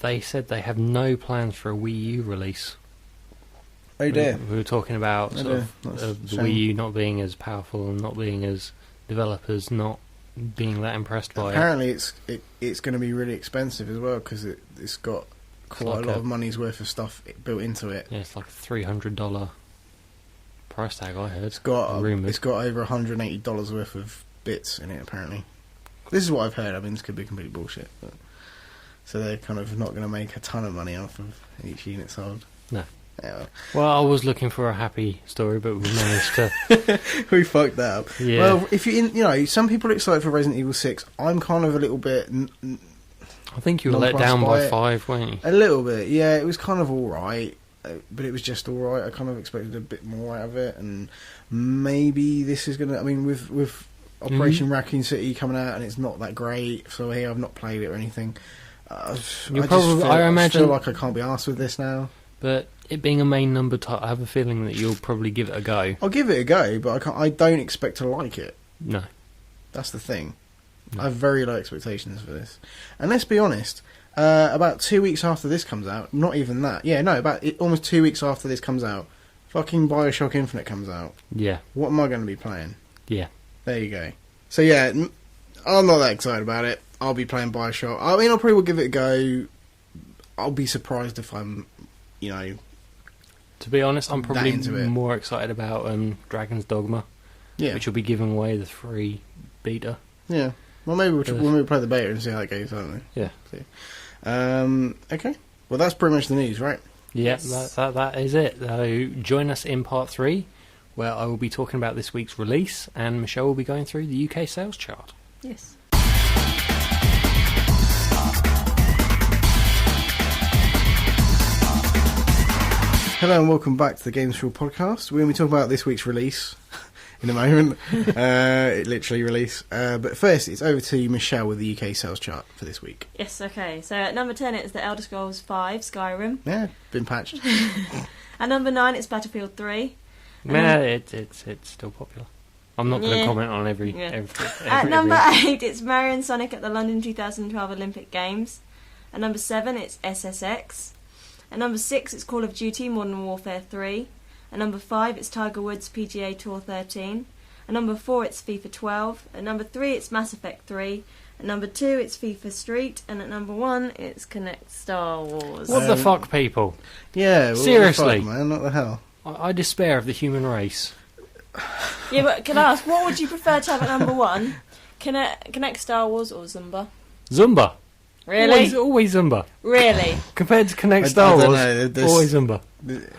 they said they have no plans for a Wii U release. Oh dear. We were talking about sort of the Wii U not being as powerful and not being as developers not being that impressed by Apparently it's going to be really expensive as well because it's got quite a lot of money's worth of stuff built into it. Yeah, it's like a $300 price tag. I heard. It's got over $180 worth of bits in it. Apparently, this is what I've heard. I mean, this could be complete bullshit, but so they're kind of not going to make a ton of money off of each unit sold. No. Yeah. Well, I was looking for a happy story, but we managed to. We fucked that up. Yeah. Well, if some people are excited for Resident Evil 6. I'm kind of a little bit. I think you were let down by 5, weren't you? A little bit, yeah. It was kind of all right, but it was just all right. I kind of expected a bit more out of it, and maybe this is gonna. I mean, with Operation Raccoon City coming out, and it's not that great. So here, I've not played it or anything. I imagine feel like I can't be arsed with this now. But it being a main number title, I have a feeling that you'll probably give it a go. I'll give it a go, but I don't expect to like it. No. That's the thing. No. I have very low expectations for this. And let's be honest, about 2 weeks after this comes out, not even that. Yeah, no, almost 2 weeks after this comes out, fucking Bioshock Infinite comes out. Yeah. What am I going to be playing? Yeah. There you go. So yeah, I'm not that excited about it. I'll be playing Bioshock. I mean, I probably will give it a go. I'll be surprised if I'm, To be honest, I'm probably into it. more excited about Dragon's Dogma, which will be giving away the free beta. Yeah. Well, maybe we'll play the beta and see how it goes, don't we? Yeah. Okay. Well, that's pretty much the news, right? Yeah, Yes. that is it. So join us in part 3, where I will be talking about this week's release, and Michelle will be going through the UK sales chart. Yes. Hello and welcome back to the Games4all podcast. We're going to be talking about this week's release in a moment. Literally release. But first, it's over to Michelle with the UK sales chart for this week. Yes, okay. So at number 10 it's The Elder Scrolls V Skyrim. Yeah, been patched. At number 9 it's Battlefield 3. Yeah, it's still popular. I'm not going to comment on every At number 8 it's Mario and Sonic at the London 2012 Olympic Games. At number 7 it's SSX. At number 6 it's Call of Duty Modern Warfare 3. At number 5 it's Tiger Woods PGA Tour 13. At number 4 it's FIFA 12. At number 3 it's Mass Effect 3. At number 2 it's FIFA Street. And at number 1 it's Connect Star Wars. What the fuck, people? Yeah, Seriously. What the fuck, man? What the hell? I despair of the human race. Yeah, but can I ask, what would you prefer to have at number 1? Connect Star Wars or Zumba? Zumba. Really? Always Zumba. Really? Compared to Connect I Star don't Wars, know, always Zumba.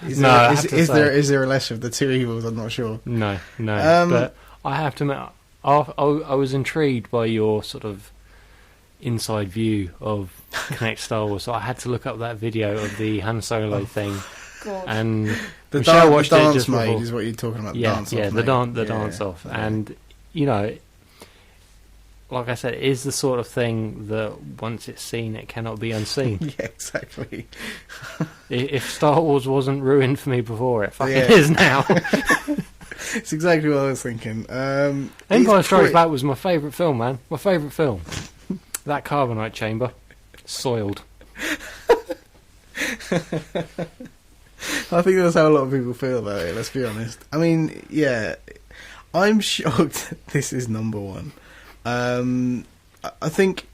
Is there a lesser of the two evils? I'm not sure. No. But I have to admit, I was intrigued by your sort of inside view of Connect Star Wars, so I had to look up that video of the Han Solo thing. God. And The Michelle watched dance it just mode before. is what you're talking about. Yeah, dance yeah, off, the mate. dance off, Yeah. and like I said, it is the sort of thing that once it's seen, it cannot be unseen. Yeah, exactly. If Star Wars wasn't ruined for me before, it fucking Yeah. is now. It's exactly what I was thinking. Empire Strikes Back was my favourite film, man. My favourite film. That carbonite chamber, soiled. I think that's how a lot of people feel about it, let's be honest. I mean, yeah, I'm shocked this is number 1. I think,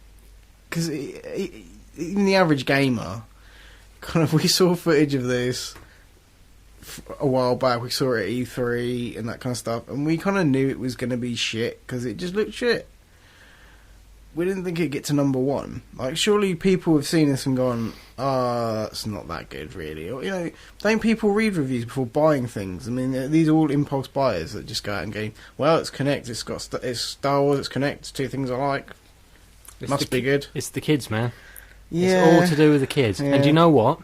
because even the average gamer, kind of, we saw footage of this a while back, we saw it at E3 and that kind of stuff, and we kind of knew it was going to be shit, because it just looked shit. We didn't think it'd get to number 1. Like, surely people have seen this and gone, it's not that good, really. Or, don't people read reviews before buying things? I mean, these are all impulse buyers that just go out and go, well, it's Connect, it's Star Wars, it's Connect, it's two things I like. Must be good. It's the kids, man. Yeah. It's all to do with the kids. Yeah. And you know what?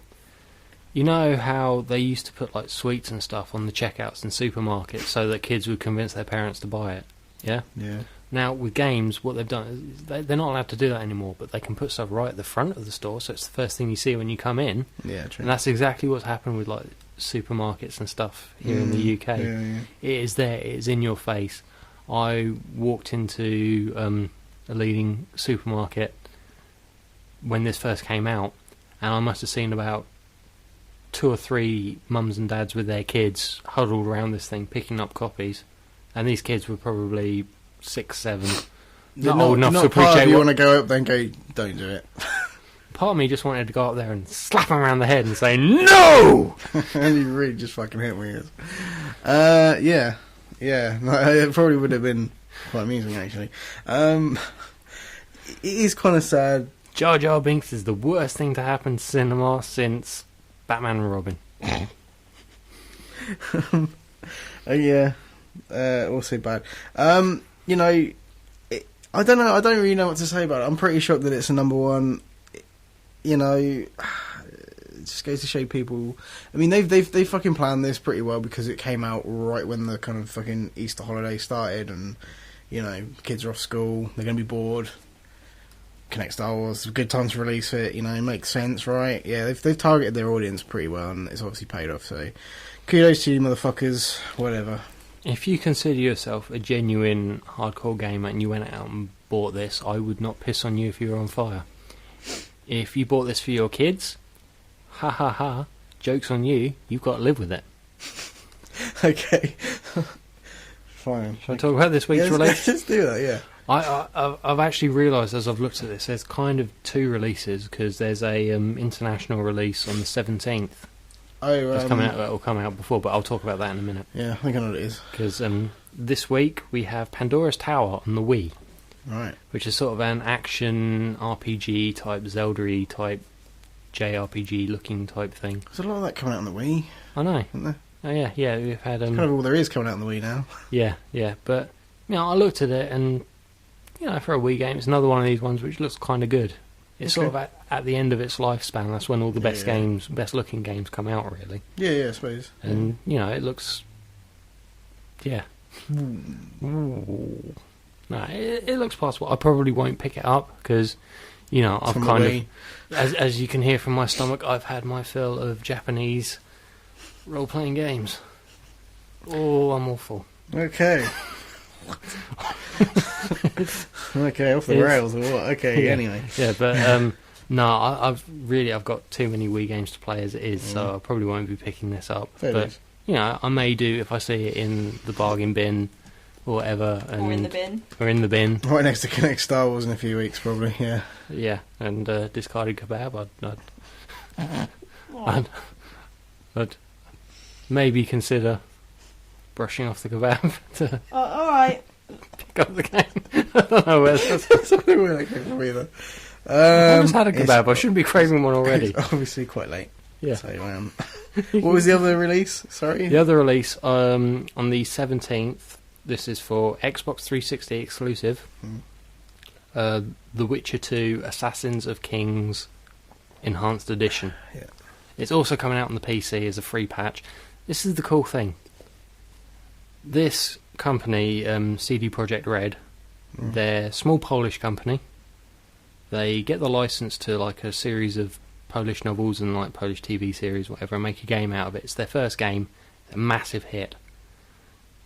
You know how they used to put like sweets and stuff on the checkouts in supermarkets so that kids would convince their parents to buy it? Yeah? Yeah. Now, with games, what they've done is they're not allowed to do that anymore, but they can put stuff right at the front of the store, so it's the first thing you see when you come in. Yeah, true. And that's exactly what's happened with like supermarkets and stuff here in the UK. Yeah. It is there, it is in your face. I walked into a leading supermarket when this first came out, and I must have seen about 2 or 3 mums and dads with their kids huddled around this thing picking up copies, and these kids were probably 6, 7, not old enough to part appreciate of you what... want to go up there and go, don't do it. Part of me just wanted to go up there and slap him around the head and say, no! And you really just fucking hit me. Yeah. It probably would have been quite amusing, actually. It is kind of sad. Jar Jar Binks is the worst thing to happen to cinema since Batman and Robin. Yeah. Also bad. I don't know. I don't really know what to say about it. I'm pretty shocked that it's a number 1. It just goes to show people. I mean, they've fucking planned this pretty well, because it came out right when the kind of fucking Easter holiday started, and kids are off school, they're going to be bored. Connect Star Wars, a good time to release it. It makes sense, right? Yeah, they've targeted their audience pretty well, and it's obviously paid off. So, kudos to you, motherfuckers. Whatever. If you consider yourself a genuine hardcore gamer and you went out and bought this, I would not piss on you if you were on fire. If you bought this for your kids, ha ha ha, joke's on you, you've got to live with it. Okay. Fine. Shall I talk about this week's release? Let's do that, yeah. I've actually realised as I've looked at this, there's kind of two releases, because there's a international release on the 17th. Oh, That's coming out. It'll come out before, but I'll talk about that in a minute. Yeah, I think I know what it is. Because this week we have Pandora's Tower on the Wii, Right. which is sort of an action RPG type, Zelda-y type, JRPG looking type thing. There's a lot of that coming out on the Wii, I know. isn't there? Oh yeah, we've had Kind of all there is coming out on the Wii now. yeah, but I looked at it and for a Wii game, it's another one of these ones which looks kind of good. It's Okay. sort of at the end of its lifespan. That's when all the best games, best looking games come out, really. Yeah, I suppose. And it looks, Ooh. No, it looks possible. I probably won't pick it up because, I've From kind the of, as you can hear from my stomach, I've had my fill of Japanese role-playing games. Oh, I'm awful. Okay. Okay, off the rails or what? Okay, anyway. Yeah, but no, I've got too many Wii games to play as it is, so I probably won't be picking this up. Fair but dues. I may do if I see it in the bargain bin or whatever, Or in the bin. Or in the bin. Right next to Connect Star Wars in a few weeks, probably. Yeah. Yeah, and discarded kebab. Oh. I'd maybe consider brushing off the kebab to All right. pick up the game. I don't know where that's. I don't know where that came from either. I just had a kebab. I shouldn't be craving one already. It's obviously quite late. Yeah. So, what was the other release? Sorry? The other release on the 17th. This is for Xbox 360 exclusive. The Witcher 2 Assassins of Kings Enhanced Edition. Yeah. It's also coming out on the PC as a free patch. This is the cool thing. This company, CD Projekt Red, they're a small Polish company. They get the license to like a series of Polish novels and like Polish TV series, whatever, and make a game out of it. It's their first game. It's a massive hit.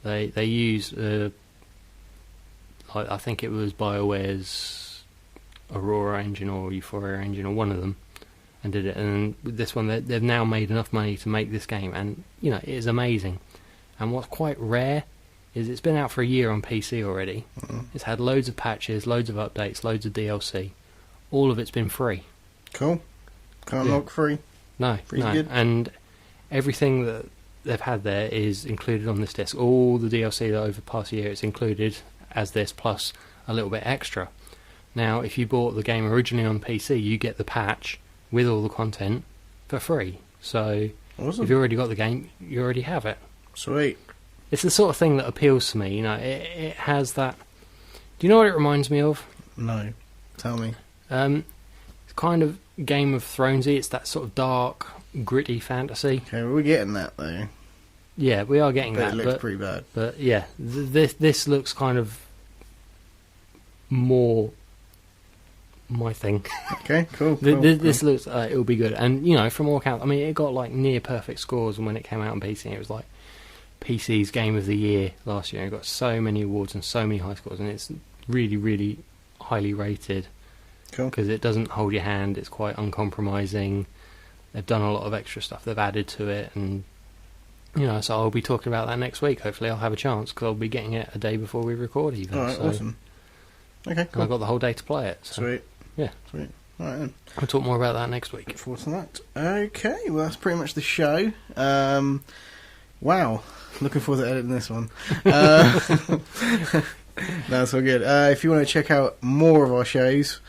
They use I think it was BioWare's Aurora engine or Euphoria engine or one of them, and did it. And with this one, they've now made enough money to make this game, and it is amazing. And what's quite rare is it's been out for a year on PC already. It's had loads of patches, loads of updates, loads of DLC. All of it's been free. Cool. Can't knock free. No, Pretty no. good. And everything that they've had there is included on this disc. All the DLC that over the past year it's included as this, plus a little bit extra. Now, if you bought the game originally on PC, you get the patch with all the content for free. So, Awesome. if you already got the game, you already have it. Sweet. It's the sort of thing that appeals to me. It has that. Do you know what it reminds me of? No. Tell me. It's kind of Game of Thronesy. It's that sort of dark, gritty fantasy. Okay, we're getting that though. Yeah, we are getting But that. it looks pretty bad. But yeah, this looks kind of more my thing. Okay, cool. This looks it'll be good, and from all accounts, I mean, it got like near perfect scores when it came out on PC. It was like PC's Game of the Year last year. It got so many awards and so many high scores, and it's really, really highly rated. Cool. Because it doesn't hold your hand. It's quite uncompromising. They've done a lot of extra stuff. They've added to it, and so I'll be talking about that next week. Hopefully, I'll have a chance because I'll be getting it a day before we record. Even. All right, so, awesome. Okay, cool. And I've got the whole day to play it. So, Sweet. Yeah. Sweet. All right then. I'll talk more about that next week. Look forward to that. Okay, well that's pretty much the show. Wow, looking forward to editing this one. That's all good. If you want to check out more of our shows,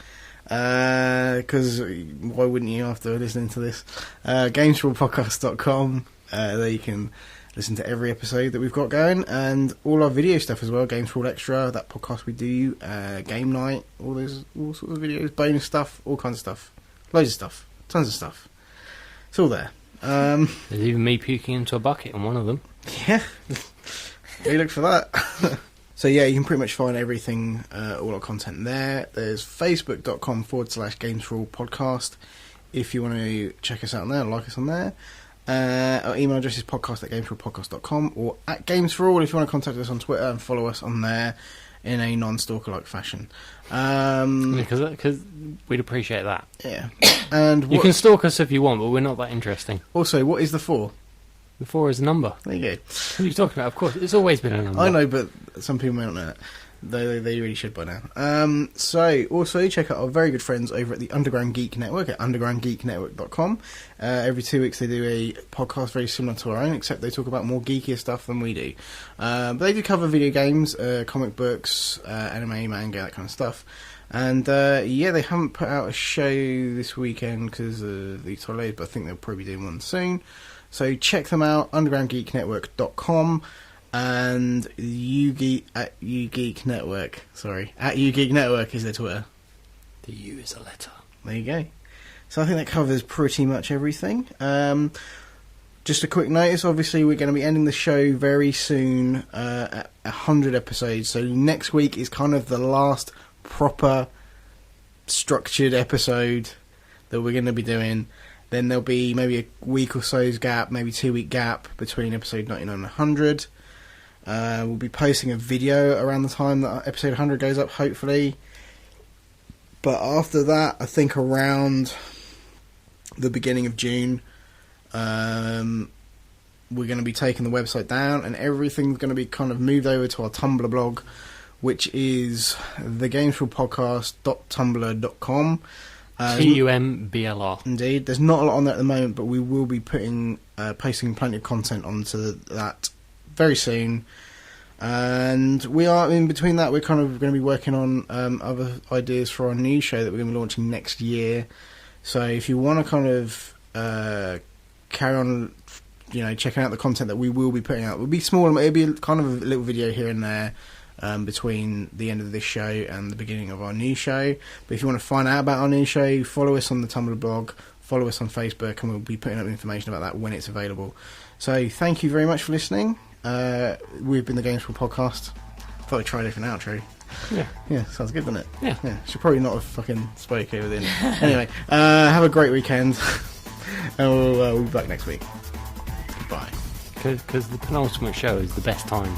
because why wouldn't you after listening to this? Games4all.podcast.com. There you can listen to every episode that we've got going, and all our video stuff as well. Games for All Extra, that podcast we do, game night, all sorts of videos, bonus stuff, all kinds of stuff, loads of stuff, tons of stuff. It's all there. There's even me puking into a bucket on one of them. Yeah, we look for that. So yeah, you can pretty much find everything, all our content there. There's facebook.com/Games4all podcast if you want to check us out on there, like us on there. Our email address is podcast@games4all.com or at Games4all if you want to contact us on Twitter and follow us on there in a non-stalker-like fashion. Because we'd appreciate that. Yeah. And you can stalk us if you want, but we're not that interesting. Also, what is the 4? The 4 is a number. There you go. What are you talking about? Of course, it's always been a number. I know, but some people may not know that. They really should by now. So, also check out our very good friends over at the Underground Geek Network at undergroundgeeknetwork.com. Every 2 weeks they do a podcast very similar to our own, except they talk about more geekier stuff than we do. But they do cover video games, comic books, anime, manga, that kind of stuff. And yeah, they haven't put out a show this weekend because of the holidays, but I think they'll probably be doing one soon. So check them out, undergroundgeeknetwork.com. And at UGeek Network. Sorry, at UGeek Network is their Twitter. The U is a letter. There you go. So I think that covers pretty much everything. Just a quick notice, obviously we're going to be ending the show very soon at 100 episodes. So next week is kind of the last proper structured episode that we're going to be doing. Then there'll be maybe a week or so's gap, maybe 2 week gap between episode 99 and 100. We'll be posting a video around the time that episode 100 goes up, hopefully. But after that, I think around the beginning of June, we're going to be taking the website down, and everything's going to be kind of moved over to our Tumblr blog, which is thegamesforallpodcast.tumblr.com. TUMBLR. Indeed. There's not a lot on there at the moment, but we will be posting plenty of content onto that very soon. And we are, in between that, we're kind of going to be working on other ideas for our new show that we're going to be launching next year. So if you want to kind of carry on, checking out the content that we will be putting out, it will be small, it'll be kind of a little video here and there between the end of this show and the beginning of our new show. But if you want to find out about our new show, follow us on the Tumblr blog, follow us on Facebook, and we'll be putting up information about that when it's available. So thank you very much for listening. We've been the Games4all podcast. Thought I'd try a different outro. Yeah, sounds good, doesn't it? Yeah. Should probably not have fucking spoke over the end. Anyway, have a great weekend, and we'll be back next week. Goodbye. Because the penultimate show is the best time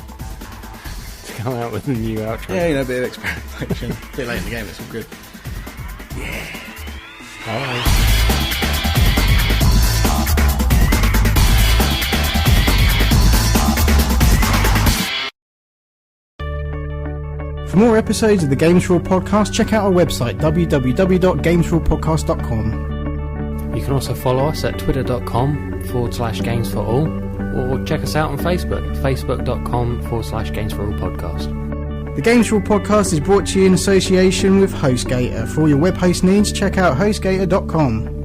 to come out with a new outro. Yeah, a bit of experimentation. A bit late in the game, it's all good. Yeah. Bye. For more episodes of the Games4all podcast, check out our website, www.games4all.podcast.com. You can also follow us at twitter.com/Games4all, or check us out on Facebook, facebook.com/Games4all podcast. The Games4all podcast is brought to you in association with HostGator. For all your web host needs, check out hostgator.com.